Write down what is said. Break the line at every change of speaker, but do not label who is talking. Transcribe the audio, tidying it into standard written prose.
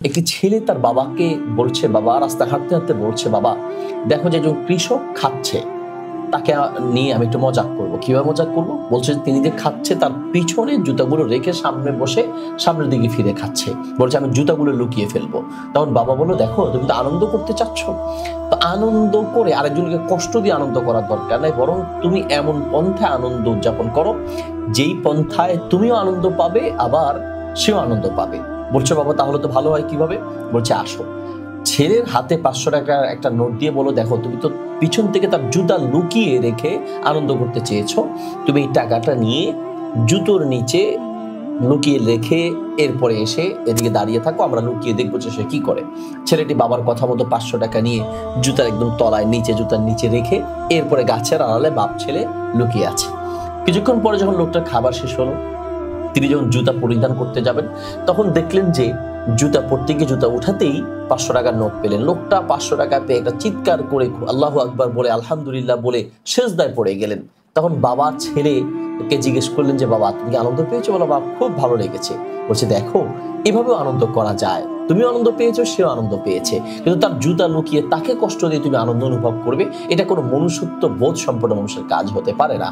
একটি ছেলে তার বাবাকে বলছে, বাবা রাস্তা হাঁটতে হাঁটতে বলছে, বাবা দেখো যে একজন কৃষক খাচ্ছে, তাকে নিয়ে আমি একটু মজাক করবো। কিভাবে মজাক করবো? বলছে তিনি যে খাচ্ছে তার পিছনে জুতাগুলো রেখে সামনে বসে সামনের দিকে ফিরে খাচ্ছে। বলছে আমি জুতাগুলো লুকিয়ে ফেলবো। তখন বাবা বললো, দেখো তুমি তো আনন্দ করতে চাচ্ছ, তো আনন্দ করে আরেকজনকে কষ্ট দিয়ে আনন্দ করার দরকার নাই, বরং তুমি এমন পন্থায় আনন্দ উদযাপন করো যেই পন্থায় তুমিও আনন্দ পাবে আবার সেও আনন্দ পাবে। বলছে বাবা তাহলে তো ভালো হয়, কিভাবে? বলছে আসো, ছেলের হাতে 500 টাকার একটা নোট দিয়ে বলো, দেখো তুমি তো পিছন থেকে তার জুতা লুকিয়ে রেখে আনন্দ করতে চেয়েছো, তুমি এই টাকাটা নিয়ে জুতোর নিচে লুকিয়ে রেখে এরপরে এসে এদিকে দাঁড়িয়ে থাকো, আমরা লুকিয়ে দেখবো যে সে কি করে। ছেলেটি বাবার কথা মতো 500 টাকা নিয়ে জুতার একদম তলায় নিচে, জুতার নিচে রেখে এরপরে গাছের আড়ালে বাপ ছেলে লুকিয়ে আছে। কিছুক্ষণ পরে যখন লোকটার খাবার শেষ হলো, তিনি যখন জুতা পরিধান করতে যাবেন, তখন দেখলেন যে জুতা পরতে গিয়ে জুতা উঠাতেই 500 টাকার নোট পেলেন। লোকটা 500 টাকা পেয়ে একটা চিৎকার করে আল্লাহু আকবার বলে আলহামদুলিল্লাহ বলে সেজদায় পড়ে গেলেন। তখন বাবা ছেলেকে জিজ্ঞেস করলেন যে বাবা তুমি কি আনন্দ পেয়েছো? বলো বাবা খুব ভালো লেগেছে। বলছে দেখো এভাবেও আনন্দ করা যায়, তুমিও আনন্দ পেয়েছো, সেও আনন্দ পেয়েছে, কিন্তু তার জুতা লুকিয়ে তাকে কষ্ট দিয়ে তুমি আনন্দ অনুভব করবে, এটা কোনো মনুষ্যত্ব বোধ সম্পন্ন মানুষের কাজ হতে পারে না।